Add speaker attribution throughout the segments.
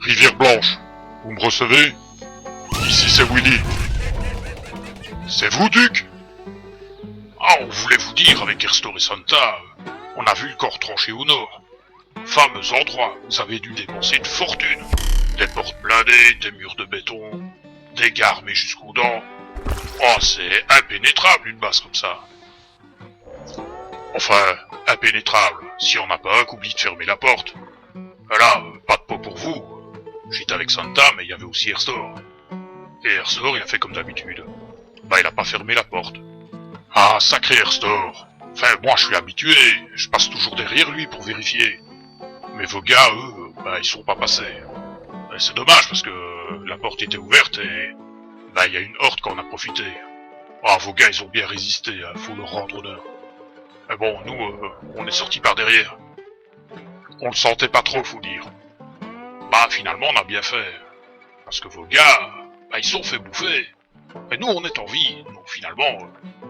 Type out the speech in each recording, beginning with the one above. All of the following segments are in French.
Speaker 1: Rivière Blanche, vous me recevez? Ici c'est Willy. C'est vous, Duc? Ah, on voulait vous dire, avec Erstor et Santa, on a vu le corps tranché au nord. Fameux endroit, vous avez dû dépenser une fortune. Des portes blindées, des murs de béton, des gars armés jusqu'aux dents. Oh, c'est impénétrable une base comme ça. Enfin, impénétrable, si on n'a pas un qu'oublie de fermer la porte. Là, pas de pot pour vous. J'étais avec Santa, mais il y avait aussi Erstor. Et Erstor, il a fait comme d'habitude. Bah, il a pas fermé la porte. Ah, sacré Erstor. Enfin, moi, je suis habitué. Je passe toujours derrière lui pour vérifier. Mais vos gars, eux, bah, ils sont pas passés. C'est dommage, parce que la porte était ouverte et... bah, il y a une horde qui en a profité. Ah, vos gars, ils ont bien résisté, faut leur rendre honneur. Mais bon, nous, on est sortis par derrière. On le sentait pas trop, faut dire. Bah, finalement, on a bien fait. Parce que vos gars, bah, ils se sont fait bouffer. Et nous, on est en vie, donc finalement,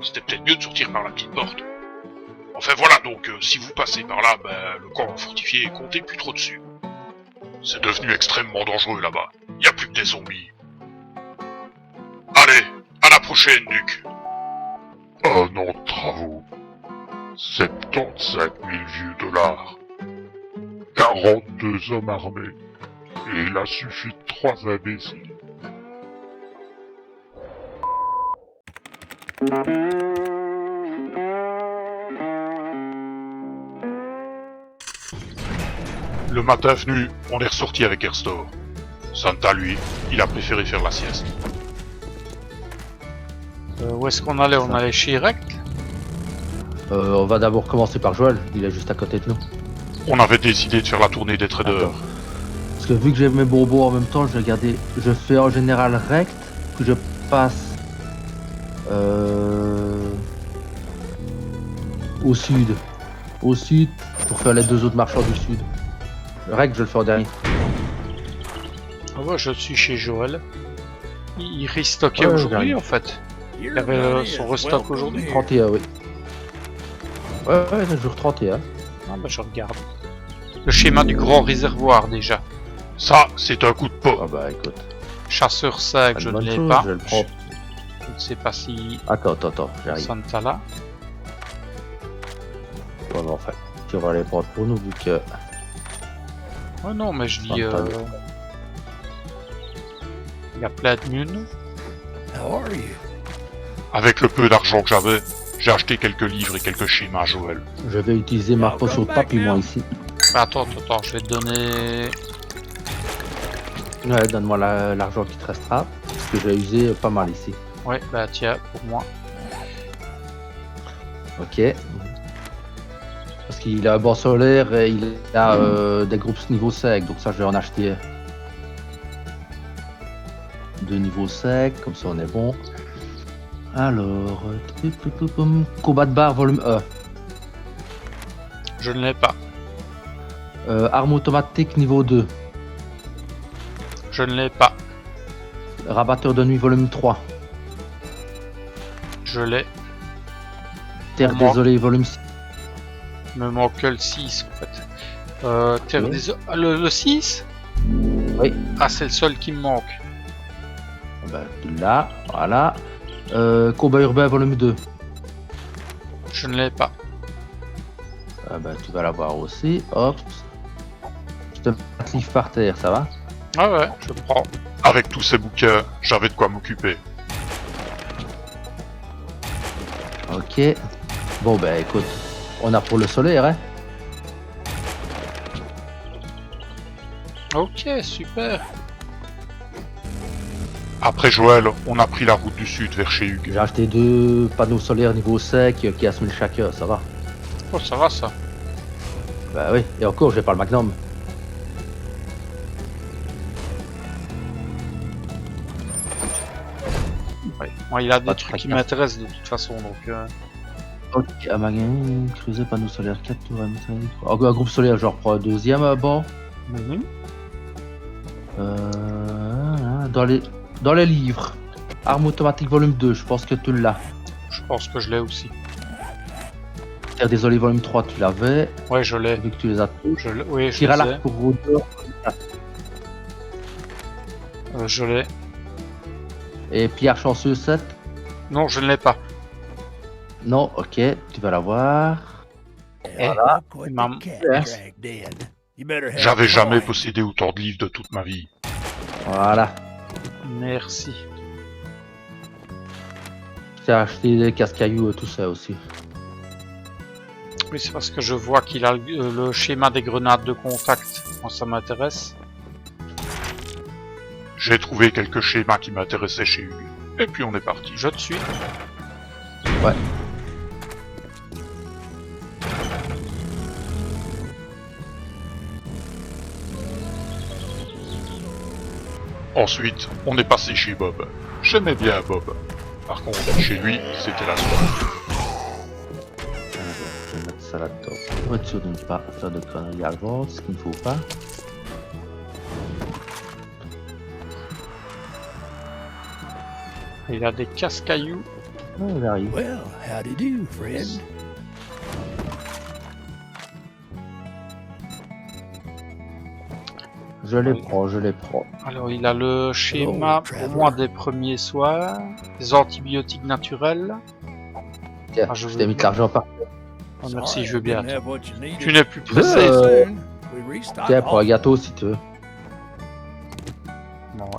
Speaker 1: c'était peut-être mieux de sortir par la petite porte. Enfin voilà, donc, si vous passez par là, bah, le camp fortifié, comptez plus trop dessus. C'est devenu extrêmement dangereux là-bas. Y a plus que des zombies. Allez, à la prochaine, Duc. Un an de travaux. 75 000 vieux dollars. 42 hommes armés. Et il a suffi de 3 imbéciles. Le matin venu, on est ressorti avec Erstor. Santa, lui, il a préféré faire la sieste.
Speaker 2: Où est-ce qu'on allait? On allait chez Rect?
Speaker 3: On va d'abord commencer par Joël, il est juste à côté de nous.
Speaker 1: On avait décidé de faire la tournée des traders.
Speaker 3: D'accord. Parce que vu que j'ai mes bourbons en même temps, je fais en général Rect, puis je passe au sud. Au sud, pour faire les deux autres marchands du sud. Rect, je le fais en dernier.
Speaker 2: Ah ouais, je suis chez Joël. Il restockait
Speaker 3: Ouais,
Speaker 2: aujourd'hui
Speaker 3: j'arrive.
Speaker 2: en fait. Il avait son restock aujourd'hui.
Speaker 3: 31, oui. Ouais, le jour 31.
Speaker 2: Ah bah je regarde. Le schéma du grand réservoir déjà.
Speaker 1: Ça, c'est un coup de pot.
Speaker 3: Ah bah écoute.
Speaker 2: Chasseur sec,
Speaker 3: Pas de
Speaker 2: je ne
Speaker 3: bonne
Speaker 2: l'ai
Speaker 3: chose,
Speaker 2: pas.
Speaker 3: je le prends.
Speaker 2: Je ne sais pas si
Speaker 3: Attends, j'arrive.
Speaker 2: Santa là.
Speaker 3: Ouais, mais enfin, on va les prendre pour nous vu que...
Speaker 2: Oh non, mais je dis.
Speaker 3: Santa.
Speaker 2: Il y a plein de munes.
Speaker 1: Avec le peu d'argent que j'avais, j'ai acheté quelques livres et quelques schémas à Joël.
Speaker 3: Je vais utiliser ma potion de papy moi ici.
Speaker 2: Bah, attends, je vais te donner.
Speaker 3: Ouais, donne-moi l'argent qui te restera. Parce que j'ai usé pas mal ici.
Speaker 2: Ouais, bah tiens, pour moi.
Speaker 3: Ok. Parce qu'il a un banc solaire et il a des groupes niveau sec, donc ça je vais en acheter de niveau sec, comme ça on est bon. Alors, combat de barre volume 1.
Speaker 2: Je ne l'ai pas.
Speaker 3: Arme automatique niveau 2.
Speaker 2: Je ne l'ai pas.
Speaker 3: Rabatteur de nuit volume 3.
Speaker 2: Je l'ai.
Speaker 3: Terre
Speaker 2: Moi.
Speaker 3: désolée volume 6.
Speaker 2: Il me manque que le 6 en fait. Terre
Speaker 3: Oui.
Speaker 2: des... Ah, le 6?
Speaker 3: Oui.
Speaker 2: Ah, c'est le seul qui me manque.
Speaker 3: Ben, là, voilà. Combat urbain volume 2.
Speaker 2: Je ne l'ai pas.
Speaker 3: Ben, tu vas l'avoir aussi. Hop. Je te mets un livre par terre, ça va?
Speaker 2: Ah ouais, je le prends.
Speaker 1: Avec tous ces bouquins, j'avais de quoi m'occuper.
Speaker 3: Ok. Bon ben écoute, on a pour le solaire, hein.
Speaker 2: Ok, super.
Speaker 1: Après Joël, on a pris la route du sud vers chez Hugues.
Speaker 3: J'ai acheté 2 panneaux solaires niveau sec qui a 1000 chacun, ça va.
Speaker 2: Oh, ça va ça.
Speaker 3: Bah oui, et encore j'ai pas le magnum.
Speaker 2: Ouais. Moi, il a des
Speaker 3: Pas de
Speaker 2: trucs qui
Speaker 3: fracas.
Speaker 2: m'intéressent de toute façon, donc...
Speaker 3: Ok, un magasin, creuser panneau solaire 4 tours à métallique. Un groupe solaire, je reprends un deuxième bon.
Speaker 2: Mhm.
Speaker 3: Dans les livres. Arme automatique volume 2, je pense que tu l'as.
Speaker 2: Je pense que je l'ai aussi.
Speaker 3: Terre désolée volume 3, tu l'avais,
Speaker 2: Ouais, je l'ai.
Speaker 3: vu que tu les as tous.
Speaker 2: Oui, je
Speaker 3: Tire à
Speaker 2: les ai.
Speaker 3: l'arc pour Rôdeur.
Speaker 2: Je l'ai.
Speaker 3: Et Pierre Chanceux 7.
Speaker 2: Non, je ne l'ai pas.
Speaker 3: Non, ok, tu vas l'avoir.
Speaker 2: Voilà. Maman.
Speaker 1: J'avais jamais possédé autant de livres de toute ma vie.
Speaker 3: Voilà.
Speaker 2: Merci.
Speaker 3: J'ai acheté des casse-cailloux et tout ça aussi.
Speaker 2: Oui, c'est parce que je vois qu'il a le schéma des grenades de contact. Moi, ça m'intéresse.
Speaker 1: J'ai trouvé quelques schémas qui m'intéressaient chez Hugues. Et puis on est parti.
Speaker 2: Je te suis.
Speaker 3: Ouais.
Speaker 1: Ensuite, on est passé chez Bob. J'aimais bien Bob. Par contre, chez lui, c'était la soirée.
Speaker 3: Alors, je vais mettre ça là-dedans. Pour être sûr de ne pas faire de conneries avant, ce qu'il ne faut pas.
Speaker 2: Il a des casse-cailloux.
Speaker 3: Ah, il arrive.
Speaker 4: Well, howdy do, friend.
Speaker 3: Je les prends, je les prends.
Speaker 2: Alors, il a le schéma pour moi des premiers soins, des antibiotiques naturels.
Speaker 3: Tiens,
Speaker 2: Ah, je
Speaker 3: je
Speaker 2: veux
Speaker 3: t'ai mis de
Speaker 2: bien.
Speaker 3: l'argent par.
Speaker 2: Oh, merci, je veux
Speaker 4: Sorry,
Speaker 2: bien.
Speaker 4: didn't have what you needed.
Speaker 2: Tu n'es plus
Speaker 3: Tu veux,
Speaker 2: pressé.
Speaker 3: euh,
Speaker 4: We restocked
Speaker 3: Tiens, prends un
Speaker 4: all-
Speaker 3: gâteau si tu veux.
Speaker 2: Bon, ouais.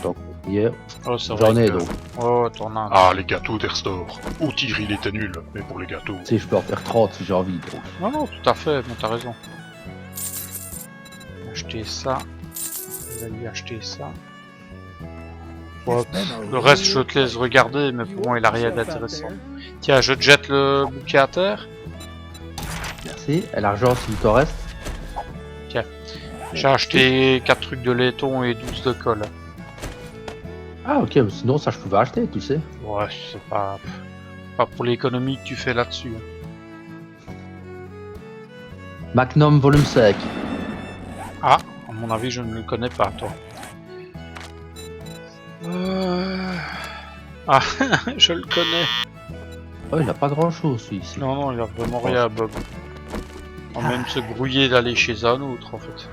Speaker 3: Donc, hier,
Speaker 2: Oh, c'est
Speaker 3: j'en
Speaker 2: vrai
Speaker 3: ai
Speaker 2: que-
Speaker 3: donc.
Speaker 2: Oh, t'en as un.
Speaker 1: Ah, les gâteaux d'Airstore. Au tir, il était nul, mais pour les gâteaux...
Speaker 3: Tu sais, je peux en faire 30 si j'ai envie. Donc.
Speaker 2: Non, non, tout à fait, bon, t'as raison. Acheter ça. Je vais lui acheter ça. Ouais,
Speaker 4: It's been a
Speaker 2: le reste, je
Speaker 4: real
Speaker 2: te laisse regarder, mais pour moi, il a rien d'intéressant. Tiens, je te jette le bouquet à terre.
Speaker 3: Merci. Et l'argent s'il t'en reste.
Speaker 2: J'ai acheté 4 trucs de laiton et 12 de colle.
Speaker 3: Ah, ok, mais sinon, ça je pouvais acheter, tu sais.
Speaker 2: Ouais, c'est pas pour l'économie que tu fais là-dessus.
Speaker 3: Magnum volume 5.
Speaker 2: Ah, à mon avis, je ne le connais pas, toi. Ah, je le connais.
Speaker 3: Oh, il a pas grand chose, celui ici.
Speaker 2: Non, non, il a vraiment rien, Bob. On va même se grouiller d'aller chez un autre, en fait.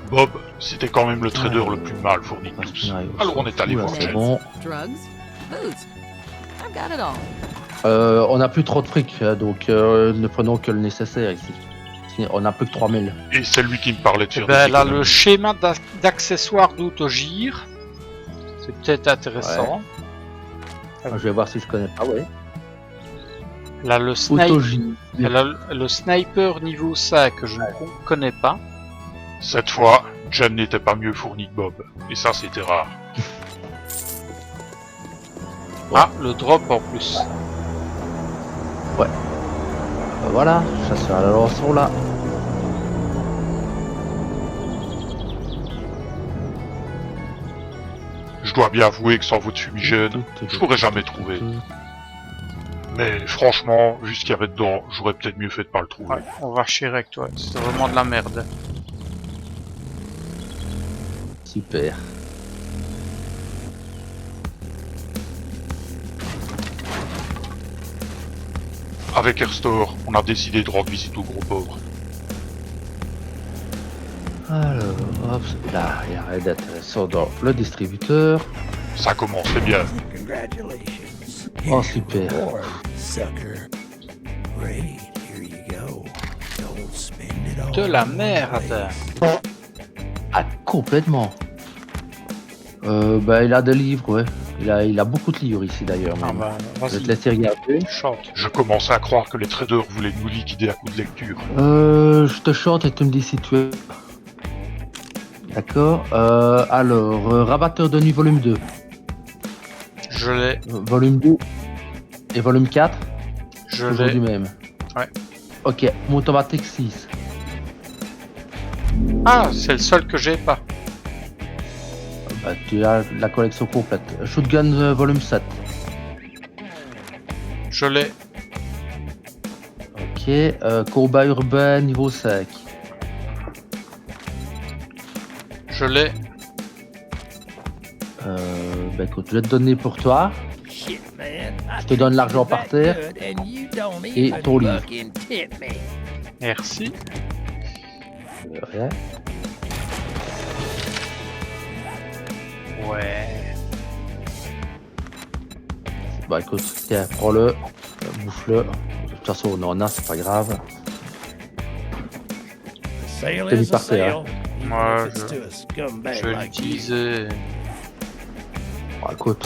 Speaker 1: Bob, c'était quand même le trader le plus mal fourni de tous. Alors on est allé
Speaker 3: Oula,
Speaker 1: voir
Speaker 3: c'est
Speaker 1: Jen.
Speaker 3: bon.
Speaker 5: Drugs, booze. I've got it all.
Speaker 3: On n'a plus trop de fric, donc ne prenons que le nécessaire ici. On n'a plus que 3000.
Speaker 1: Et c'est lui qui me parlait de
Speaker 2: Eh
Speaker 1: faire
Speaker 2: ben,
Speaker 1: des
Speaker 2: là,
Speaker 1: économies.
Speaker 2: le schéma d'accessoires d'autogire. C'est peut-être intéressant.
Speaker 3: Je vais voir si je connais pas, ouais.
Speaker 2: Là, le sniper.
Speaker 3: Autogie.
Speaker 2: Le sniper niveau 5 que je ne connais pas.
Speaker 1: Cette fois, Jen n'était pas mieux fourni que Bob. Et ça, c'était rare.
Speaker 2: Ah, le drop en plus.
Speaker 3: Voilà, chasseur à la lançon là.
Speaker 1: Je dois bien avouer que sans votre fumigène, je l'aurais jamais trouvé. Mais franchement, vu ce qu'il y avait dedans, j'aurais peut-être mieux fait de pas le trouver.
Speaker 2: Ouais, on va chier avec toi. C'est vraiment de la merde.
Speaker 3: Super.
Speaker 1: Avec Airstore, on a décidé de rendre visite aux gros pauvres.
Speaker 3: Alors, hop, là, il y a rien d'intéressant dans le distributeur.
Speaker 1: Ça commençait bien.
Speaker 4: Congratulations.
Speaker 3: Oh,
Speaker 4: Here's
Speaker 3: super.
Speaker 4: your reward, sucker. Great, here you go. Don't spend it all
Speaker 2: De la
Speaker 4: in one
Speaker 2: merde.
Speaker 4: place.
Speaker 3: Ah, complètement. Bah, il a des livres, ouais. Il a beaucoup de livres ici d'ailleurs.
Speaker 2: Ah
Speaker 3: même.
Speaker 2: bah,
Speaker 3: Je vais te
Speaker 2: vas-y,
Speaker 3: laisser regarder.
Speaker 2: chante.
Speaker 1: Je commençais à croire que les traders voulaient nous liquider à coup de lecture.
Speaker 3: Je te chante et tu me dis si tu es. D'accord. Alors, rabatteur de nuit volume 2.
Speaker 2: Je l'ai,
Speaker 3: Volume 2 et volume 4.
Speaker 2: je
Speaker 3: Toujours du
Speaker 2: l'ai.
Speaker 3: même.
Speaker 2: Ouais.
Speaker 3: Ok, automatique 6.
Speaker 2: Ah, c'est le seul que j'ai pas.
Speaker 3: Bah, tu as la collection complète. Shotgun volume 7.
Speaker 2: Je l'ai.
Speaker 3: Ok, combat urbain niveau 5.
Speaker 2: Je l'ai.
Speaker 3: Bah écoute, je vais te donner pour toi.
Speaker 4: Shit, man.
Speaker 3: Je te donne l'argent par terre. Et ton livre.
Speaker 2: Merci.
Speaker 3: Rien.
Speaker 2: Ouais.
Speaker 3: Bah écoute, tiens, prends-le, bouffe-le. De toute façon, on en a, c'est pas grave.
Speaker 4: Sail
Speaker 3: T'as mis
Speaker 4: is a
Speaker 3: par terre,
Speaker 4: sail.
Speaker 2: Moi,
Speaker 4: If it's to a scumbag
Speaker 2: je vais
Speaker 4: like you.
Speaker 2: l'utiliser.
Speaker 3: Bah écoute,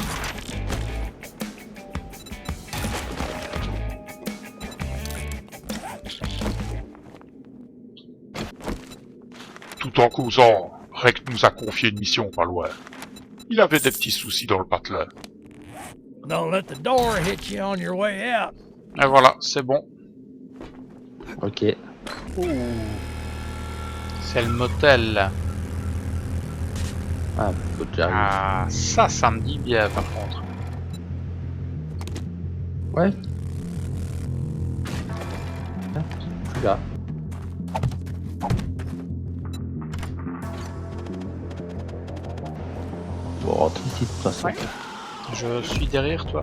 Speaker 1: Tout en causant, Rect nous a confié une mission pas loin. Il avait des petits soucis dans le patelin.
Speaker 4: Don't let the door hit you on your way out.
Speaker 2: Et voilà, c'est bon.
Speaker 3: ok.
Speaker 2: Ouh. C'est le motel.
Speaker 3: Ah, écoute, j'arrive.
Speaker 2: Ah, ça me dit bien par contre.
Speaker 3: Ouais. Je suis là. Bon, rentre ici de toute façon.
Speaker 2: Ouais. Je suis derrière toi.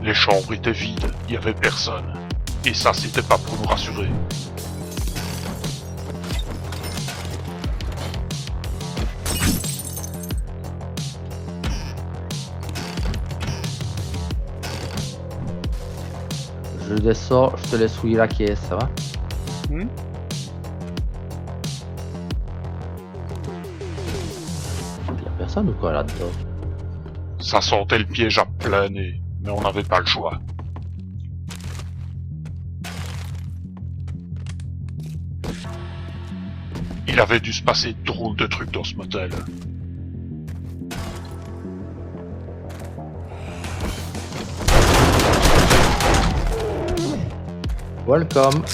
Speaker 1: Les chambres étaient vides, il y avait personne. Et ça, c'était pas pour nous rassurer.
Speaker 3: Je descends, je te laisse fouiller la caisse, ça va?
Speaker 2: Hmm.
Speaker 3: Y'a personne ou quoi là-dedans?
Speaker 1: Ça sentait le piège à plein nez, mais on n'avait pas le choix. Il avait dû se passer drôle de trucs dans ce motel.
Speaker 3: Welcome.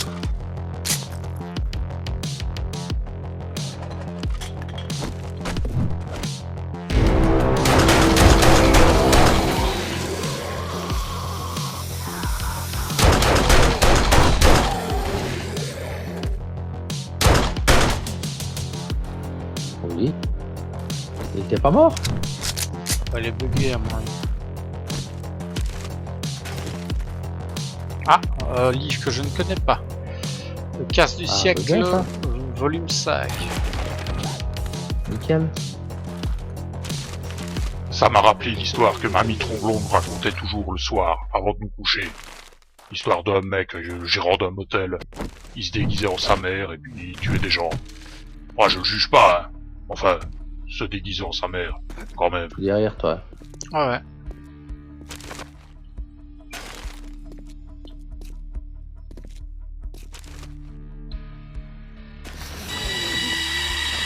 Speaker 3: Oui. Il était pas mort?
Speaker 2: Elle est buggée à mon avis. Ah, livre que je ne connais pas. Le casse du
Speaker 3: Ah,
Speaker 2: siècle,
Speaker 3: c'est bien, ça.
Speaker 2: volume 5.
Speaker 3: Nickel.
Speaker 1: Ça m'a rappelé l'histoire que Mamie Tromblon me racontait toujours le soir, avant de nous coucher. L'histoire d'un mec, gérant d'un motel. Il se déguisait en sa mère et puis il tuait des gens. Moi, je le juge pas, hein. Enfin, se déguiser en sa mère, quand même.
Speaker 3: Derrière toi.
Speaker 2: Ah ouais.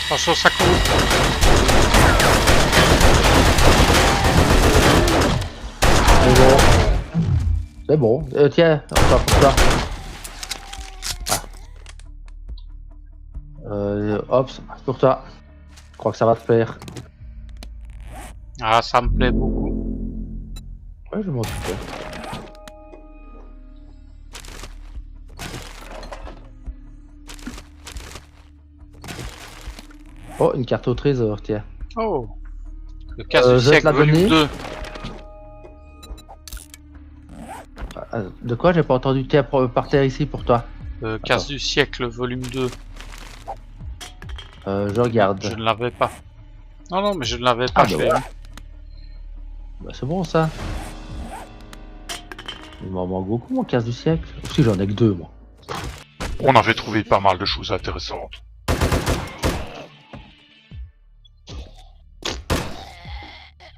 Speaker 2: Attention, ça court.
Speaker 3: C'est bon. C'est bon. Tiens, encore pour toi. Ah. Hop, c'est pour toi. Je crois que ça va te plaire.
Speaker 2: Ah, ça me plaît beaucoup.
Speaker 3: Ouais, je m'en doute. Oh, une carte au trésor, tiens.
Speaker 2: Oh. Le casse
Speaker 3: Je
Speaker 2: du
Speaker 3: vais te
Speaker 2: siècle,
Speaker 3: la
Speaker 2: volume
Speaker 3: donner.
Speaker 2: 2.
Speaker 3: De quoi? J'ai pas entendu. Tiens, par terre ici pour toi.
Speaker 2: Casse du siècle, volume 2.
Speaker 3: Je regarde.
Speaker 2: Je ne l'avais pas. Non, non, mais je ne l'avais pas.
Speaker 3: Ah,
Speaker 2: je
Speaker 3: bah
Speaker 2: l'ai
Speaker 3: ouais.
Speaker 2: eu.
Speaker 3: Bah, c'est bon ça. Il m'en manque beaucoup, mon casse du siècle. Si, j'en ai que deux, moi.
Speaker 1: On avait trouvé pas mal de choses intéressantes.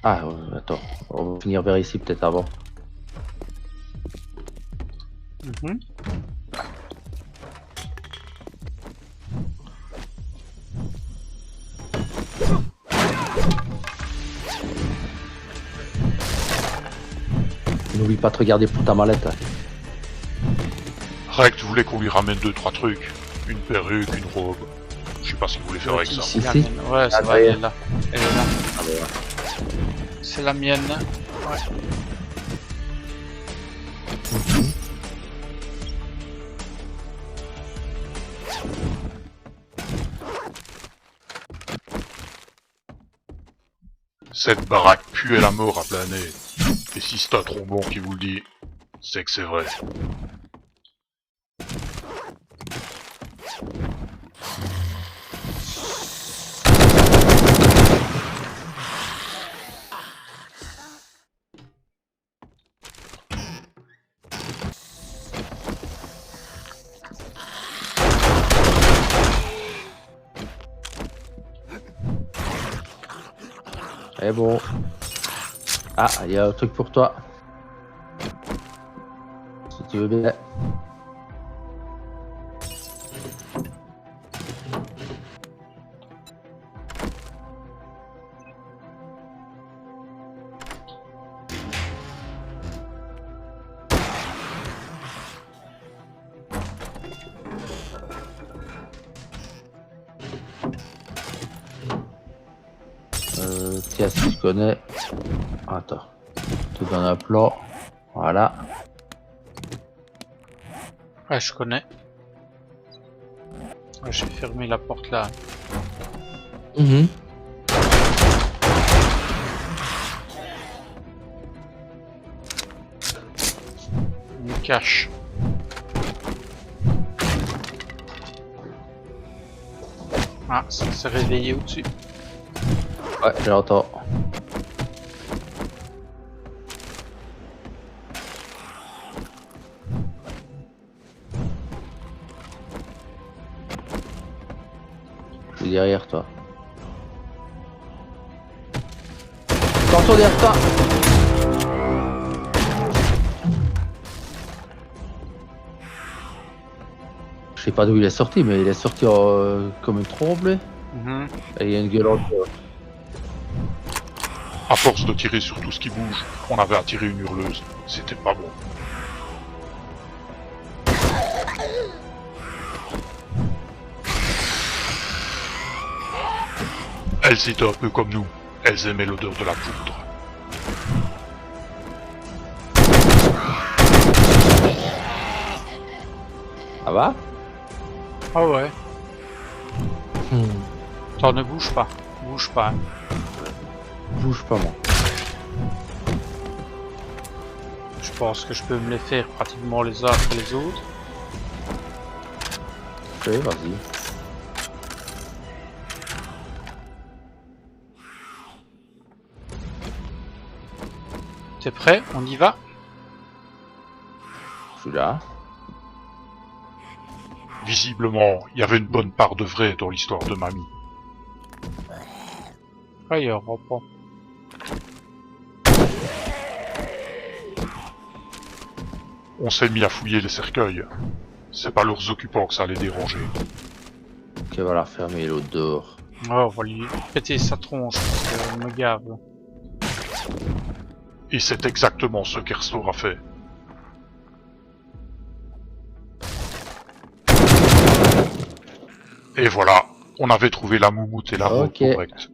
Speaker 3: Ah, attends. On va finir vers ici peut-être avant.
Speaker 2: Mhm.
Speaker 3: N'oublie pas de regarder pour ta mallette. Hein.
Speaker 1: Rect voulait qu'on lui ramène 2-3 trucs. Une perruque, une robe. Je sais pas ce qu'il voulait faire avec ça.
Speaker 2: Ici, la
Speaker 3: Ici.
Speaker 2: mienne. Ouais, c'est
Speaker 3: Ah,
Speaker 2: vrai, elle
Speaker 3: derrière.
Speaker 2: est là. Elle est là.
Speaker 3: Ah, bah, ouais.
Speaker 2: C'est la mienne. Ouais.
Speaker 1: Cette baraque puait la mort à plein nez. Et si c'est un trombon qui vous le dit, c'est que c'est vrai.
Speaker 3: Et bon. Ah, il y a un truc pour toi. Si tu veux bien. Tiens, si tu connais. Attends. Tu donnes un plan. Voilà.
Speaker 2: Ouais, je connais. Ouais, j'ai fermé la porte là.
Speaker 3: Mhm.
Speaker 2: On me cache. Ah, ça s'est réveillé au-dessus.
Speaker 3: Ouais, j'entends. Je suis derrière toi. Attention derrière toi. Je sais pas d'où il est sorti, mais il est sorti comme une tromblée.
Speaker 2: Mhm.
Speaker 3: Et il y a une gueulante.
Speaker 1: À force de tirer sur tout ce qui bouge, on avait attiré une hurleuse. C'était pas bon. Elles étaient un peu comme nous. Elles aimaient l'odeur de la poudre.
Speaker 3: Ça va?
Speaker 2: Ah ouais.
Speaker 3: Hmm.
Speaker 2: Attends, ne bouge pas. Bouge pas. Hein.
Speaker 3: Bouge pas moi.
Speaker 2: Je pense que je peux me les faire pratiquement les uns après les autres.
Speaker 3: Ok, vas-y.
Speaker 2: T'es prêt? On y va?
Speaker 3: Je suis là.
Speaker 1: Visiblement, il y avait une bonne part de vrai dans l'histoire de mamie.
Speaker 2: Ouais, il y a un repas.
Speaker 1: On s'est mis à fouiller les cercueils. C'est pas leurs occupants que ça allait déranger.
Speaker 3: Ok, voilà, fermer l'autre dehors.
Speaker 2: Ouais, on va lui péter sa tronche parce qu'elle me gave.
Speaker 1: Et c'est exactement ce qu'Erstor a fait. Et voilà, on avait trouvé la moumoute et la robe
Speaker 3: Ok.
Speaker 1: correcte.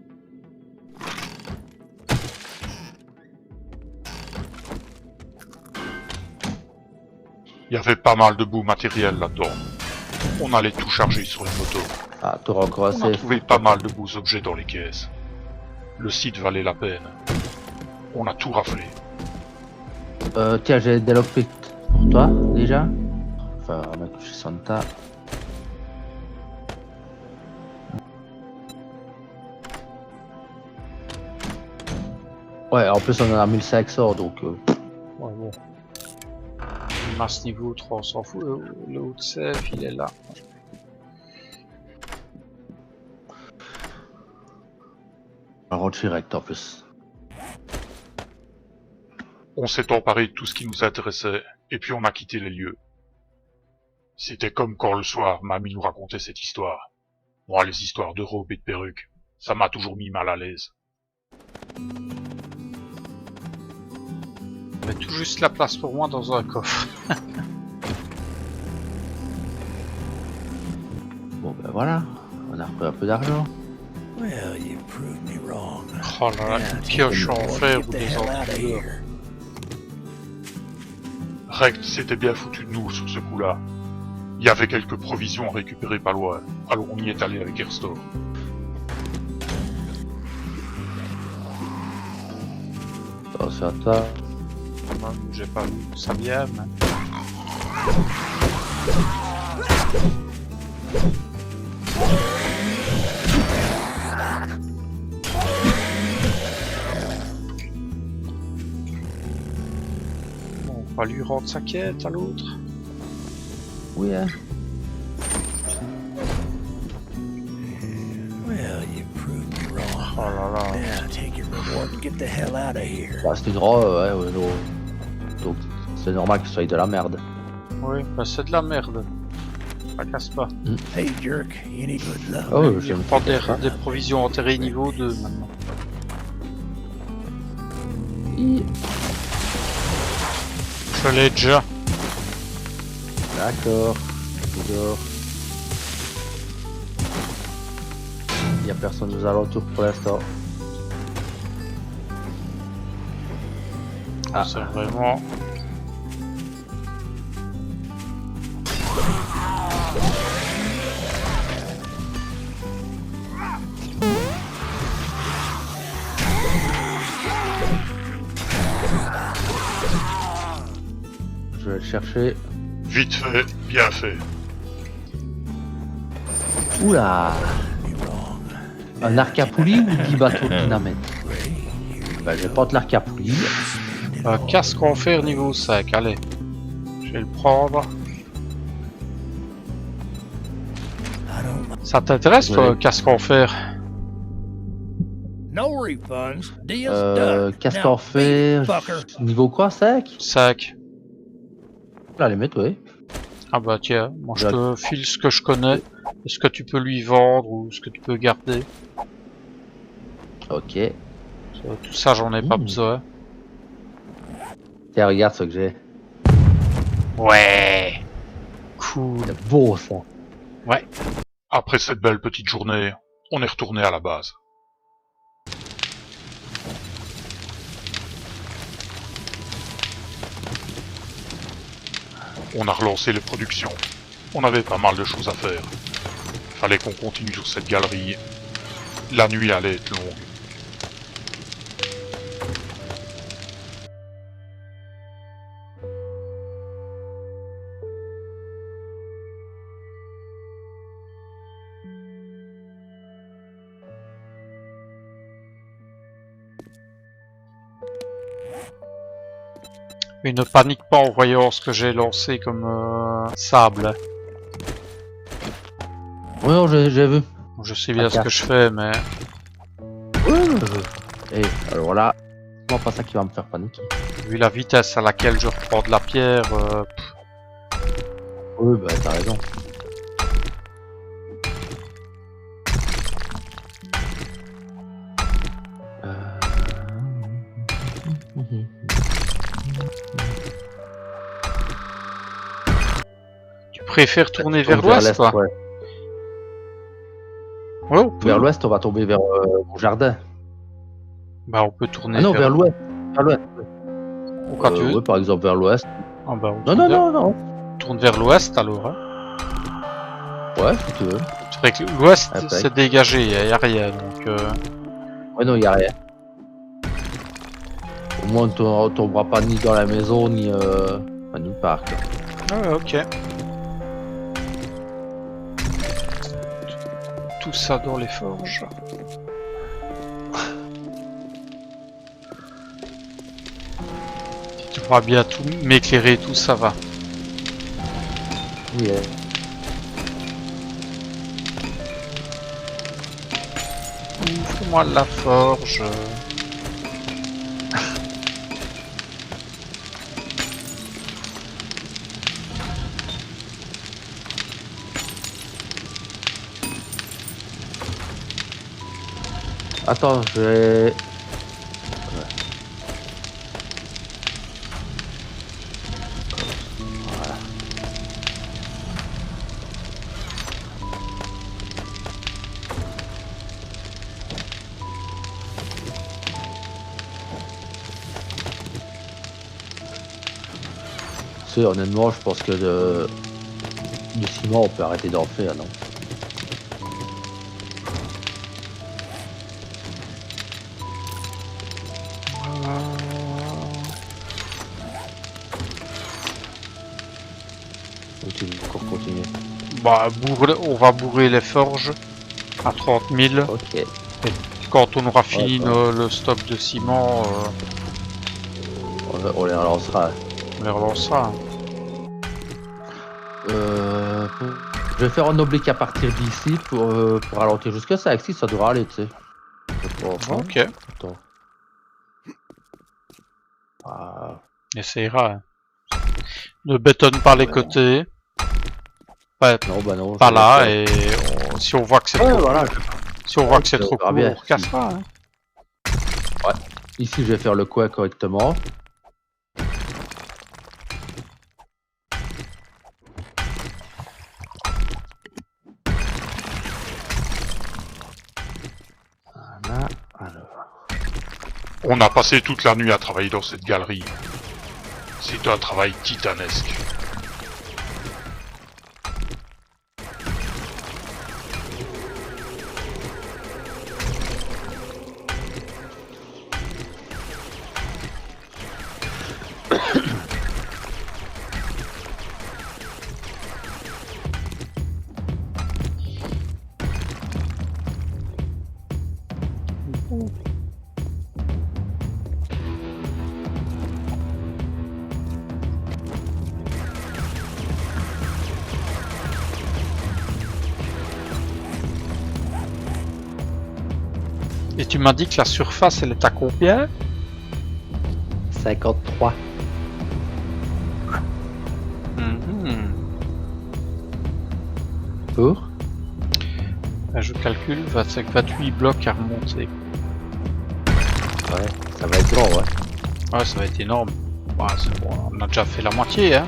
Speaker 1: Il y avait pas mal de beau matériel là-dedans. On allait tout charger sur les motos.
Speaker 3: Ah, t'auras encore
Speaker 1: On a
Speaker 3: assez.
Speaker 1: trouvé pas mal de beaux objets dans les caisses. Le site valait la peine. On a tout raflé.
Speaker 3: Tiens, j'ai des lockpicks pour toi, déjà. Enfin, on va mettre chez Santa. Ouais, en plus on en a 1500, donc...
Speaker 2: Ouais, bon. Même à ce niveau, 3, on s'en fout. Le haut de safe, il est là.
Speaker 3: on rentre direct en plus.
Speaker 1: On s'est emparé de tout ce qui nous intéressait, et puis on a quitté les lieux. C'était comme quand le soir, mamie nous racontait cette histoire. Moi, les histoires de robes et de perruques, ça m'a toujours mis mal à l'aise.
Speaker 2: Il y a tout juste la place pour moi dans un coffre.
Speaker 3: Bon ben voilà, on a repris un peu d'argent.
Speaker 4: Well, you proved me wrong.
Speaker 2: Oh là là, une pioche en fer ou des ordures.
Speaker 1: Rect s'était bien foutu de nous sur ce coup-là. Il y avait quelques provisions à récupérer pas loin, alors on y est allé avec Airstor.
Speaker 3: Ça, c'est à toi.
Speaker 2: Moi, j'ai pas vu où ça vient, mais... Bon, on va lui rendre sa quête à l'autre.
Speaker 3: Oui, hein.
Speaker 4: Well, you proved me wrong.
Speaker 2: Oh là là.
Speaker 4: Now take your reward and get the hell out of here.
Speaker 3: Bah, c'est une ouais, donc c'est normal que ce soit de la merde.
Speaker 2: Oui, bah c'est de la merde. Ça casse pas.
Speaker 4: Hey, jerk, you need good luck.
Speaker 3: Oh,
Speaker 2: Je vais prendre des provisions enterrées niveau 2 maintenant. Je l'ai déjà.
Speaker 3: D'accord. Dehors. Il n'y a personne aux alentours pour l'instant.
Speaker 2: Ah, c'est vraiment...
Speaker 3: Je vais le chercher.
Speaker 1: Vite fait, bien fait.
Speaker 3: Oula!
Speaker 4: Be wrong.
Speaker 3: Un arc à poulie ou 10 bateaux de dynamite? Bah, je vais prendre l'arc à poulie.
Speaker 2: casque en fer niveau 5, allez. Je vais le prendre.
Speaker 4: I don't.
Speaker 2: Ça t'intéresse toi,
Speaker 3: Oui.
Speaker 2: casque en fer?
Speaker 4: No refunds. Deal's done.
Speaker 3: Casque
Speaker 4: Now,
Speaker 3: en fer.
Speaker 4: beat, fucker.
Speaker 3: Niveau quoi? 5?
Speaker 2: 5.
Speaker 3: La limite, oui.
Speaker 2: Ah bah tiens, moi je
Speaker 3: Je-
Speaker 2: te file ce que je connais, et ce que tu peux lui vendre ou ce que tu peux garder.
Speaker 3: Ok.
Speaker 2: Tout ça j'en ai pas besoin.
Speaker 3: Tiens, regarde ce que j'ai.
Speaker 2: Ouais. Cool.
Speaker 3: C'est beau ça.
Speaker 1: Après cette belle petite journée, on est retourné à la base. On a relancé les productions. On avait pas mal de choses à faire. Fallait qu'on continue sur cette galerie. La nuit allait être longue.
Speaker 2: Mais ne panique pas en voyant ce que j'ai lancé comme sable.
Speaker 3: Oui, non, j'ai vu.
Speaker 2: Je sais bien ce que je fais, mais...
Speaker 3: Et alors là, c'est pas ça qui va me faire paniquer.
Speaker 2: Vu la vitesse à laquelle je reprends de la pierre,
Speaker 3: Oui, bah t'as raison.
Speaker 2: tu préfères tourner vers l'ouest, toi?
Speaker 3: Ouais.
Speaker 2: Ouais, on peut.
Speaker 3: Vers l'ouest, on va tomber vers mon jardin.
Speaker 2: Bah, on peut tourner
Speaker 3: Ah non, vers l'ouest. Vers l'ouest.
Speaker 2: Quand tu veux.
Speaker 3: Ouais, par exemple, vers l'ouest.
Speaker 2: Ah bah, on
Speaker 3: Non, non,
Speaker 2: tourne
Speaker 3: non, non.
Speaker 2: tourne vers l'ouest alors. Hein.
Speaker 3: Ouais, si tu veux.
Speaker 2: C'est vrai que l'ouest
Speaker 3: Impec.
Speaker 2: c'est dégagé, y a rien donc.
Speaker 3: Ouais, non, y a rien. Au moins, on tombera pas ni dans la maison, ni nulle part. Quoi.
Speaker 2: Ah ouais, ok. Tout ça dans les forges. Tu pourras bien tout m'éclairer, tout ça va.
Speaker 3: Oui,
Speaker 2: Ouvre-moi la forge.
Speaker 3: Attends, je vais... Voilà. C'est honnêtement, je pense que Du ciment, on peut arrêter d'en faire, non? Ou tu veux encore continuer?
Speaker 2: Bah, on va bourrer les forges à 30 000.
Speaker 3: Ok.
Speaker 2: Quand on aura fini
Speaker 3: Ouais,
Speaker 2: le stock de ciment,
Speaker 3: On les relancera.
Speaker 2: on les relancera. Hein.
Speaker 3: Je vais faire un oblique à partir d'ici pour ralentir jusqu'à 5. Si ça devra aller, tu sais. Je pense, hein.
Speaker 2: Ok,
Speaker 3: Attends. Ah,
Speaker 2: et ça ira. Hein. Ne bétonne pas les
Speaker 3: Ouais.
Speaker 2: côtés. Ouais,
Speaker 3: non, bah non.
Speaker 2: pas
Speaker 3: je
Speaker 2: là,
Speaker 3: vais faire-
Speaker 2: et si on voit que c'est
Speaker 3: Ouais,
Speaker 2: trop,
Speaker 3: voilà.
Speaker 2: si on voit que c'est
Speaker 3: on
Speaker 2: trop
Speaker 3: verra
Speaker 2: court,
Speaker 3: bien.
Speaker 2: on recassera. Hein.
Speaker 3: Ici, je vais faire le coin correctement. Voilà. Alors.
Speaker 1: On a passé toute la nuit à travailler dans cette galerie. C'est un travail titanesque.
Speaker 2: Et tu m'as dit que la surface, elle est à combien?
Speaker 3: 53.
Speaker 2: Mhm.
Speaker 3: Pour
Speaker 2: Ben, je calcule 25-28 blocs à remonter.
Speaker 3: Ouais, ça va être grand, ouais.
Speaker 2: Ouais, ça va être énorme. Ouais, c'est bon, on a déjà fait la moitié, hein.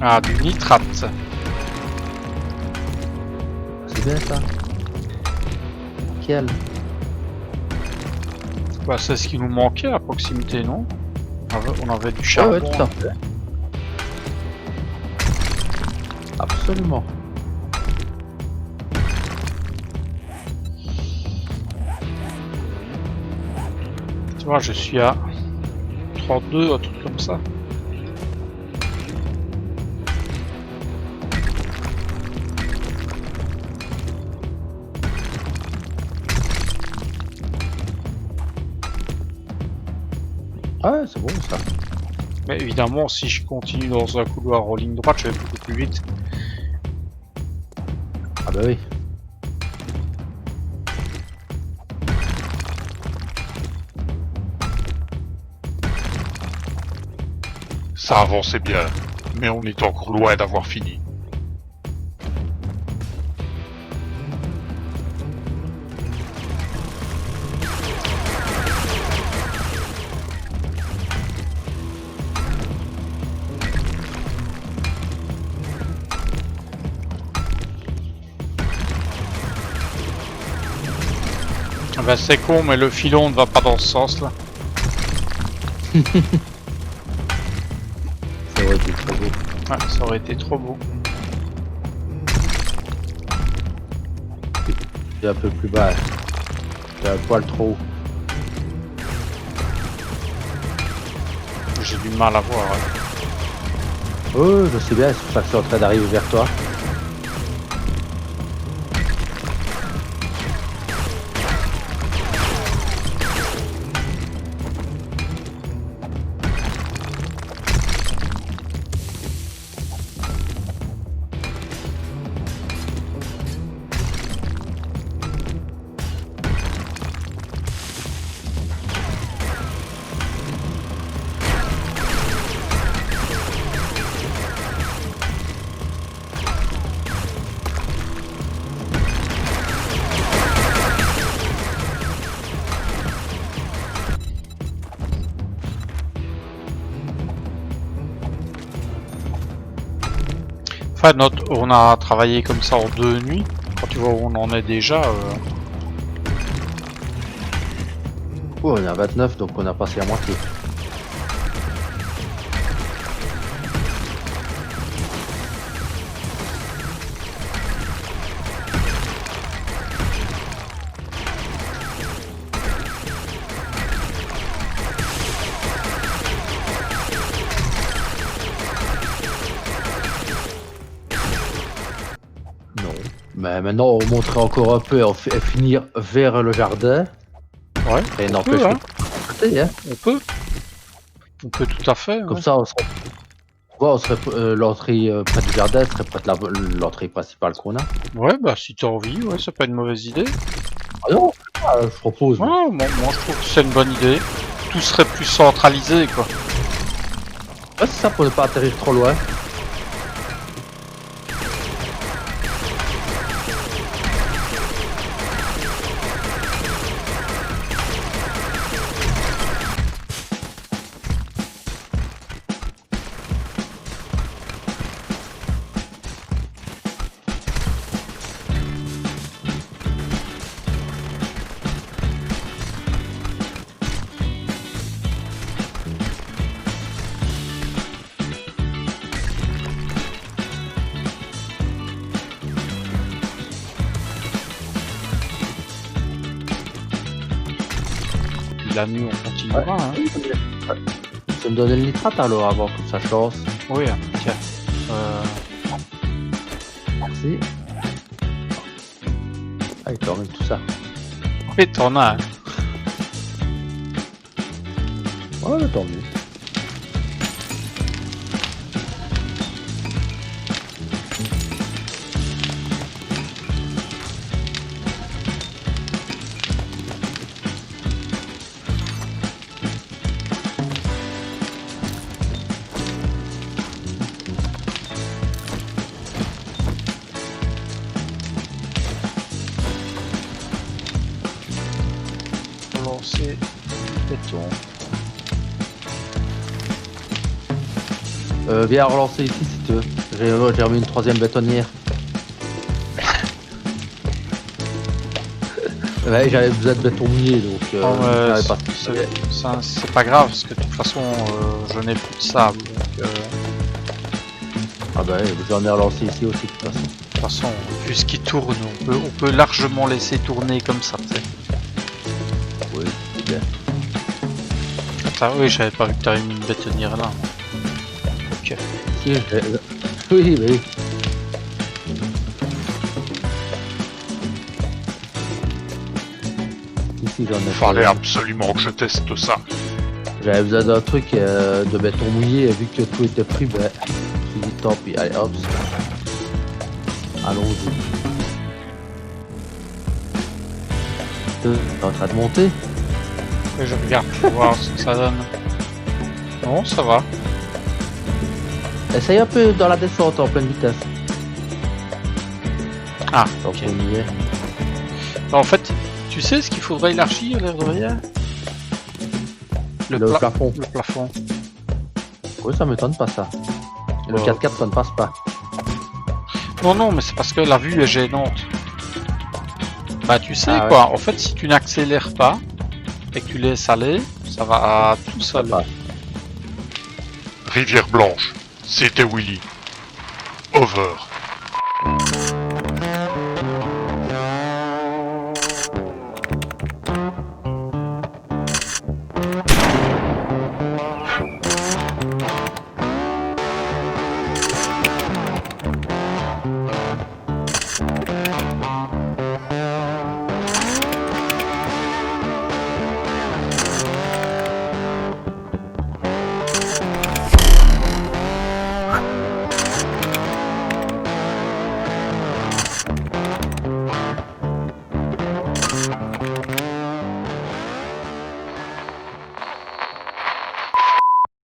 Speaker 2: Ah, du nitrate.
Speaker 3: C'est bien ça. Quel
Speaker 2: Bah, c'est ce qui nous manquait à proximité, non? On avait du
Speaker 3: Ouais,
Speaker 2: charbon.
Speaker 3: ouais, tout à fait. Absolument.
Speaker 2: Tu vois, je suis à 32, un truc comme ça.
Speaker 3: Ouais, c'est bon ça.
Speaker 2: Mais évidemment, si je continue dans un couloir en ligne droite, je vais beaucoup plus vite.
Speaker 3: Ah bah oui.
Speaker 1: Ça avançait bien, mais on est encore loin d'avoir fini.
Speaker 2: Ah bah, c'est con, mais le filon ne va pas dans ce sens-là.
Speaker 3: Ça aurait été trop beau.
Speaker 2: Ouais, ça aurait été trop beau.
Speaker 3: C'est un peu plus bas. C'est un poil trop haut.
Speaker 2: J'ai du mal à voir. Hein.
Speaker 3: Oh, je sais bien, c'est pour ça que je suis en train d'arriver vers toi.
Speaker 2: Enfin, on a travaillé comme ça en 2 nuits. Quand tu vois où on en est déjà,
Speaker 3: Oh, on est à 29, donc on a passé à moitié. Non. Mais maintenant, on monterait encore un peu et finir vers le jardin.
Speaker 2: ouais,
Speaker 3: Et
Speaker 2: on
Speaker 3: n'empêche
Speaker 2: peut, hein.
Speaker 3: que hein.
Speaker 2: On peut. On peut tout à fait.
Speaker 3: Comme
Speaker 2: Ouais.
Speaker 3: ça, on serait l'entrée près du jardin serait près de l'entrée principale qu'on a.
Speaker 2: Ouais, bah si t'as envie, ouais, c'est pas une mauvaise idée.
Speaker 3: Ah non, je propose.
Speaker 2: Ouais, moi je trouve que c'est une bonne idée. Tout serait plus centralisé, quoi.
Speaker 3: Ouais, c'est ça pour ne pas atterrir trop loin.
Speaker 2: Puis la nuit, on continuera. Hein.
Speaker 3: Tu vas me donner le nitrate alors avant que ça change.
Speaker 2: Oui, hein, tiens.
Speaker 3: Merci. Ah, il quand même tout ça.
Speaker 2: Oui, t'en as. Hein.
Speaker 3: Ouais, tant mieux.
Speaker 2: Lancer béton.
Speaker 3: Viens relancer ici si tu veux. J'ai remis une 3ème bétonnière. Ouais, j'avais besoin de béton mouillé donc
Speaker 2: Ah ouais,
Speaker 3: j'avais pas.
Speaker 2: c'est pas grave parce que de toute façon je n'ai plus de sable. Donc,
Speaker 3: Ah bah j'en ai relancé ici aussi de toute façon.
Speaker 2: de toute façon, puisqu'il tourne, on peut largement laisser tourner comme ça. Tu sais.
Speaker 3: Oui, c'est bien.
Speaker 2: Attends, oui, j'avais pas vu que t'avais mis une bétonnière là. Ok.
Speaker 3: Si, oui, oui. Ici j'en ai.
Speaker 1: Fallait absolument que je teste ça.
Speaker 3: J'avais besoin d'un truc de béton mouillé et vu que tout était pris, ben, je me suis dit tant pis, allez hop. Allons-y. T'es en train de monter?
Speaker 2: Et je regarde pour voir ce que ça donne. Non, ça va.
Speaker 3: Essaye un peu dans la descente en pleine vitesse.
Speaker 2: Ah,
Speaker 3: Tant
Speaker 2: ok.
Speaker 3: qu'on y est.
Speaker 2: En fait, tu sais ce qu'il faudrait élargir à l'air de rien?
Speaker 3: Le plafond.
Speaker 2: Le plafond.
Speaker 3: Oui, ça m'étonne pas ça. Et le
Speaker 2: Ouais.
Speaker 3: 4x4 ça ne passe pas.
Speaker 2: Non, non, mais c'est parce que la vue est gênante. Bah, tu sais
Speaker 3: Ah ouais.
Speaker 2: quoi, en fait, si tu n'accélères pas et que tu laisses aller, ça va tout seul.
Speaker 3: passe.
Speaker 1: Rivière Blanche, c'était Willy. Over.